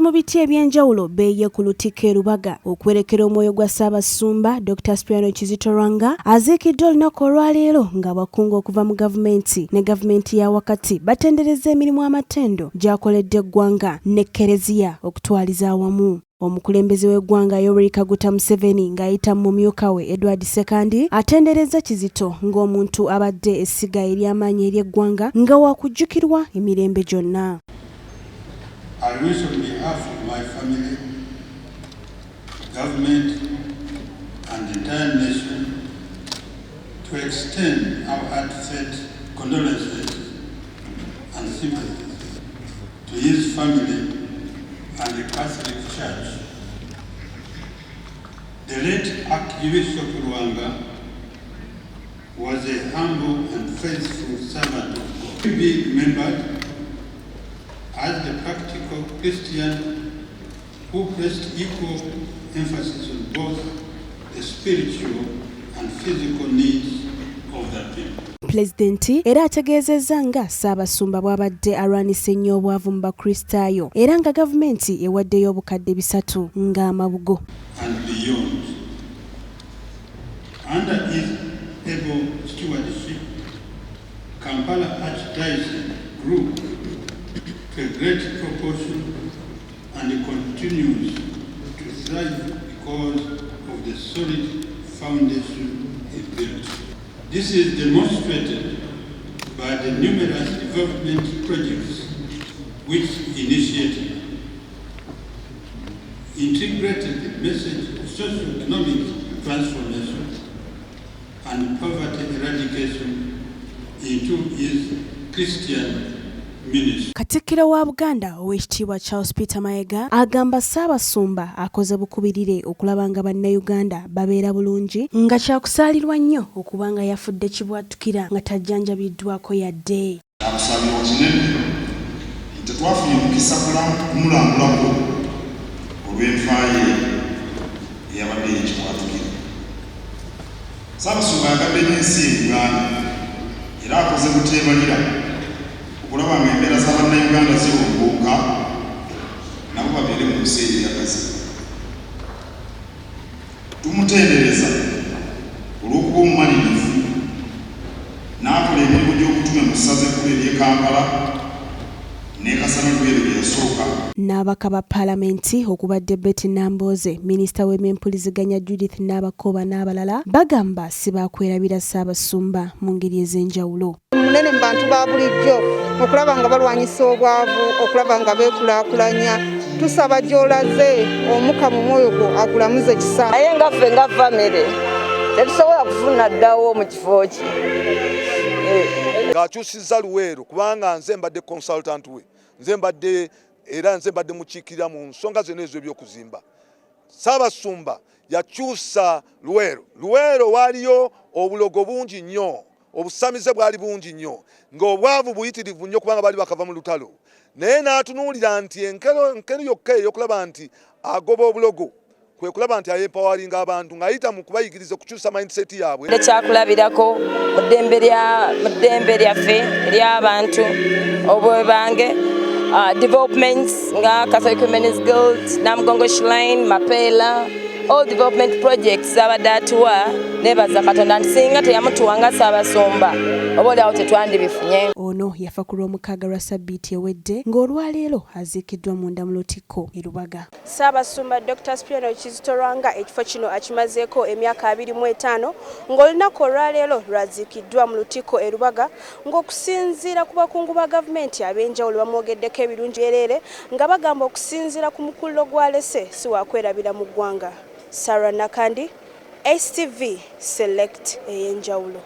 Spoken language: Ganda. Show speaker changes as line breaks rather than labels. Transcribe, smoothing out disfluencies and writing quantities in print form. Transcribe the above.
mu biti eby'enjawulo beeye ku Lutikko e Lwanga okwerekera omwoyo gwa Ssaabasumba Dr. Cyprian Kizito Lwanga aziikiddwa olunaku olwaleero ng'abakungu okuva mu gavumenti ne gavumenti ya wakati batendereza emirimu amatendo gy'akoledde eggwanga n'Ekkereziya okutwaliza awamu. Omukulembeze w'eggwanga Yoweri Kaguta Museveni ng'ayita mu mumyuka we Edward Sekandi atendereza Kizito ng'omuntu abadde essiga ery'amaanyi ery'eggwanga nga waakujjukirwa emirembe gyonna.
I wish on behalf of my family, government and the entire nation to extend our heartfelt condolences and sympathies to his family and the Catholic Church. The late Archbishop Lwanga was a humble and faithful servant of God. He will be remembered as the practical Christian who placed equal emphasis on both the spiritual and physical needs of the people.
Pulezidenti era ategeezezza nga Ssaabasumba bw'abadde alwanisa ennyo obwavu mu bakristaayo era nga gavumenti ewaddeyo obukadde 3 ng'amabugo.
And beyond. Under his able stewardship, Kampala Archdiocese grew to a great proportion and continues to thrive because of the solid foundation it built. This is demonstrated by the numerous development projects which initiated, integrated the message of socio-economic transformation and poverty eradication into his Christian ministry.
Katikkiro wa Buganda Oweekitiibwa Charles Peter Mayiga agamba Ssaabasumba akoze bukubirire okulaba nga bannayuganda babeera bulungi nga kyakusaalirwa nnyo okuba nga yafudde kibwatukira nga tajjanjabiddwako yadde.
Akusabibwa kinene tetwafunye mukisa kumulambulako olw'enfa ye eyabadde ekibwatukira. Ssaabasumba yagadde n'ensi Uganda era akoze buteebalira okulaba nga embeera z'abannayuganda zirongooka nabo babeere mu nsi eyagazi. Tumutendereza olw'okuba omumalirivu n'akola emirimu gy'obutume mu ssaza ekkulu ery'e Kampala ne Kasana Lwero bye yasooka.
N'abaka ba Paalamenti okubadde Betty Nambooze, Minisita w'Empuliziganya Judith Nabakooba n'abalala bagamba si baakwerabira Ssaabasumba mu ngeri ez'enjawulo.
Munene mu bantu ba bulijjo okulaba nga balwanyisa obwavu, okulaba nga beekulaakulanya. Tusaba gy'olaze omuka mu mwoyo gwo agulamuze kisa.
Naye nga ffe nga famire tetusobola kufuna ddawo mu kifo ki.
Ng'akyusizza Luweero kubanga nze mbadde consultant we, nze mbadde mukiikirira mu nsonga zonna ez'ebyokuzimba. Ssaabasumba yakyusa Luweero. Luweero waaliyo obulogo bungi nnyo, obusamize bwali bungi nnyo, ng'obwavu buyitirivu nnyo kubanga baali bakava mu lutalo. Naye n'atunuulira nti enkero yokka ey'okulaba nti agoba obulogo kwe kulaba nti ayempawalinga abantu ng'ayita mu kubayigiriza okukyusa mindset yaabwe.
Ekyakulabirako mu ddembe lyaffe ery'abantu obwebange developments nga Catholic Women's Guild, Namugongo Shrine, Mapela, all development projects abadde atuwa nebaza Katonda nti singa teyamutuwanga Ssaabasumba oboolyawo tetwandibifunye.
Ono yafa ku Lwomukaaga lwa Ssabbiiti ewedde ng'olwaleero aziikiddwa munda mu Lutikko e Lwanga.
Ssaabasumba Dr. Cyprian Kizito Lwanga ekifo kino akimazeeko emyaka 25 ng'olunaku olwaleero lwaziikiddwa mu Lutikko e Lwanga ng'okusinziira ku bakungu ba gavumenti ab'enjawulo bamwogeddeko ebirungi byereere nga bagamba okusinziira ku mukululo gw'alese si wakwerabira mu ggwanga. Sarah Nakandi, STV Select EY'ENJAWULO.